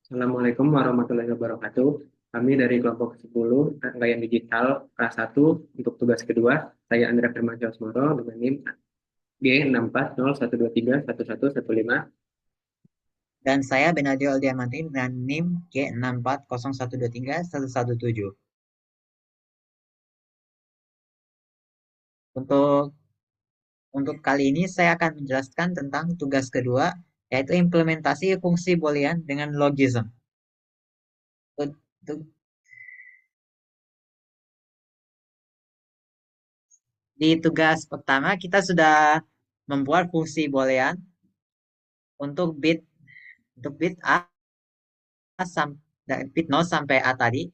Assalamualaikum warahmatullahi wabarakatuh. Kami dari kelompok 10 rangkaian digital kelas 1 untuk tugas kedua. Saya Andra Firmansyah Usmoro dengan NIM G6401231115. Dan saya Benadio Aldiamantin dengan NIM G6401231117. Untuk untuk kali ini saya akan menjelaskan tentang tugas kedua, yaitu implementasi fungsi boolean dengan logism. Untuk- Di tugas pertama kita sudah membuat fungsi boolean untuk bit A dari bit 0 sampai A tadi,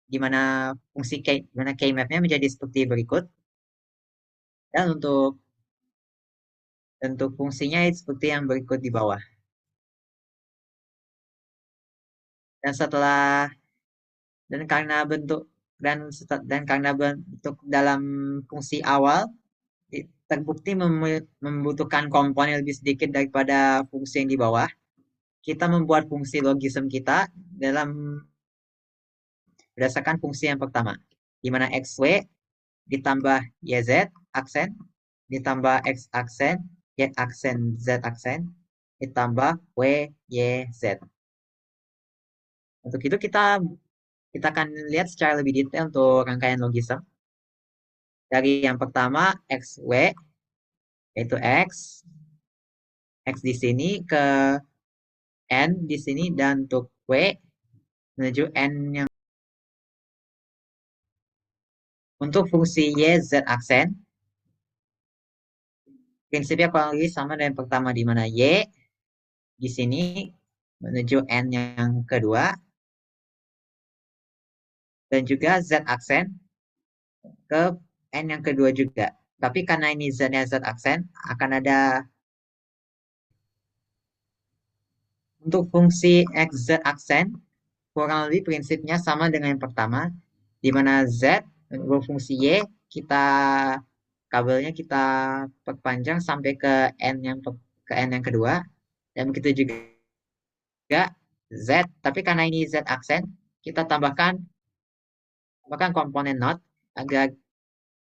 di mana di mana keymap-nya menjadi seperti berikut. Dan untuk fungsinya seperti yang berikut di bawah. Dan setelah dan karena bentuk dan karena bentuk dalam fungsi awal terbukti membutuhkan komponen lebih sedikit daripada fungsi yang di bawah, kita membuat fungsi logisme kita dalam berdasarkan fungsi yang pertama, di mana xw ditambah yz aksen ditambah x aksen y aksen z aksen ditambah w y z. Untuk itu kita akan lihat secara lebih detail untuk rangkaian logisme. Dari yang pertama, XW, yaitu X di sini ke N di sini, dan untuk W menuju N yang untuk fungsi Y, Z aksen, prinsipnya kurang lebih sama dengan yang pertama, di mana Y di sini menuju N yang kedua, dan juga Z aksen ke N yang kedua juga. Tapi karena ini Z-nya Z aksen, akan ada untuk fungsi X, Z aksen, kurang lebih prinsipnya sama dengan yang pertama, di mana Z berfungsi Y, kita kabelnya kita perpanjang sampai ke N yang kedua, dan begitu juga Z, tapi karena ini Z aksen, kita tambahkan komponen not agar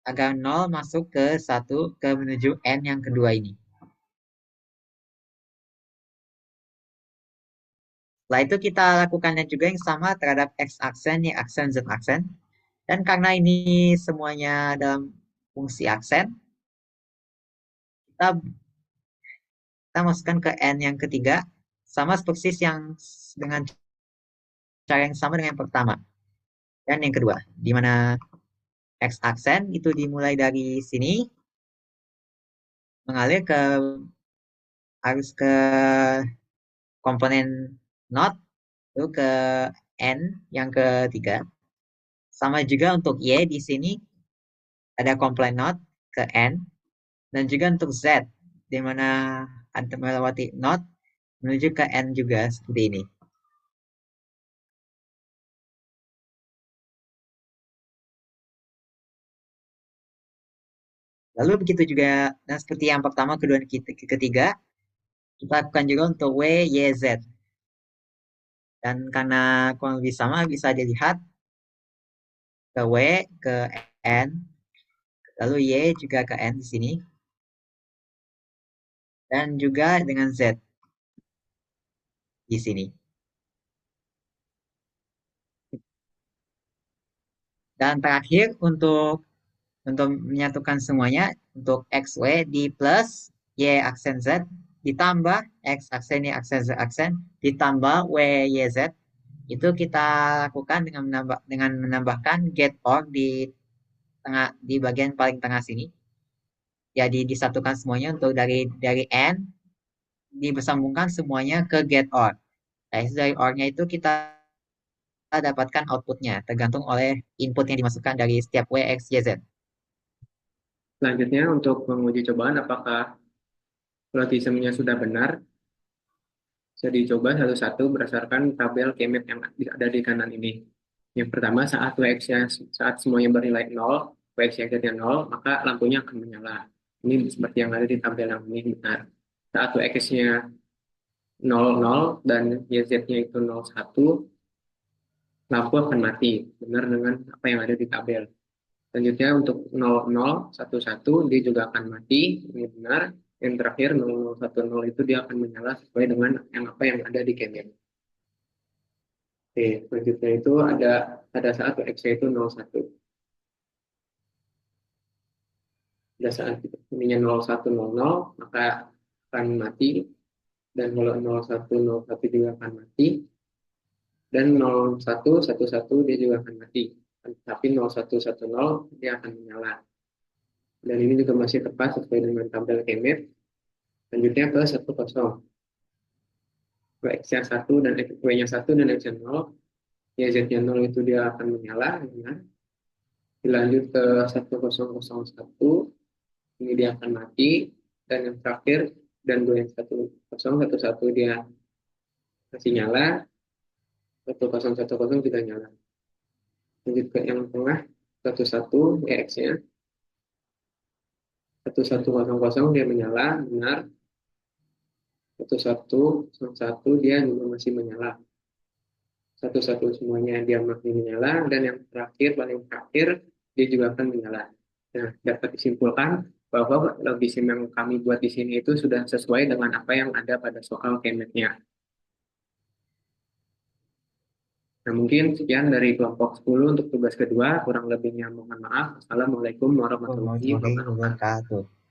agar 0 masuk ke 1 ke menuju N yang kedua ini. Setelah itu kita lakukannya juga yang sama terhadap X aksen, Y aksen, Z aksen. Dan karena ini semuanya dalam fungsi aksen, kita, kita masukkan ke N yang ketiga, sama persis yang dengan cara yang sama dengan yang pertama. Dan yang kedua, di mana X aksen itu dimulai dari sini, mengalir harus ke komponen not, itu ke N yang ketiga. Sama juga untuk Y di sini, ada komponen not ke N, dan juga untuk Z, di mana ada melewati not menuju ke N juga seperti ini. Lalu begitu juga, dan seperti yang pertama, kedua, ketiga, kita lakukan juga untuk W, Y, Z. Dan karena kurang lebih sama, bisa dilihat ke W, ke N, lalu Y juga ke N di sini, dan juga dengan Z di sini. Dan terakhir, untuk menyatukan semuanya, untuk XW di plus Y aksen Z, ditambah X aksen Y aksen Z aksen, ditambah W, Y, Z, itu kita lakukan dengan menambahkan get or di bagian paling tengah sini. Jadi disatukan semuanya untuk dari N disambungkan semuanya ke get or. Nah, dari or-nya itu kita dapatkan outputnya tergantung oleh input yang dimasukkan dari setiap W, X, Y, Z. Selanjutnya untuk menguji cobaan apakah logismenya sudah benar, bisa dicoba satu-satu berdasarkan tabel keymap yang ada di kanan ini. Yang pertama, saat semuanya bernilai 0, WX Z-nya 0, maka lampunya akan menyala. Ini seperti yang ada di tabel yang ini benar. Saat WX-nya 00 dan YZ-nya itu 01, lampu akan mati, benar dengan apa yang ada di tabel. Selanjutnya untuk 00, 11 dia juga akan mati, ini benar. Yang terakhir 0010 itu dia akan menyala sesuai dengan yang apa yang ada di Kemet. Oke, selanjutnya itu ada pada saat X-nya itu 01. Pada saat ininya 0100 maka akan mati, dan kalau 0101 juga akan mati, dan 0111 dia juga akan mati. Tapi 0110 dia akan menyala. Dan ini juga masih tepat sesuai dengan tabel Kemet. Selanjutnya ke 10. X-nya 1 dan W-nya 1 dan X-nya 0. Ya, Z-nya 0 itu dia akan menyala. Ya. Dilanjut ke 1001, ini dia akan mati. Dan yang terakhir, dan gue yang 1011 dia masih nyala. 1010 juga nyala. Lanjut ke yang tengah, 11 ya X-nya. 1100 dia menyala, benar. 1101 dia juga masih menyala. 11 semuanya dia masih menyala, dan yang terakhir, paling terakhir, dia juga akan menyala. Nah, dapat disimpulkan bahwa logisim yang kami buat di sini itu sudah sesuai dengan apa yang ada pada soal kemetnya. Nah, mungkin sekian dari kelompok 10 untuk tugas kedua. Kurang lebihnya mohon maaf. Assalamualaikum warahmatullahi Warahmatullahi wabarakatuh. wabarakatuh.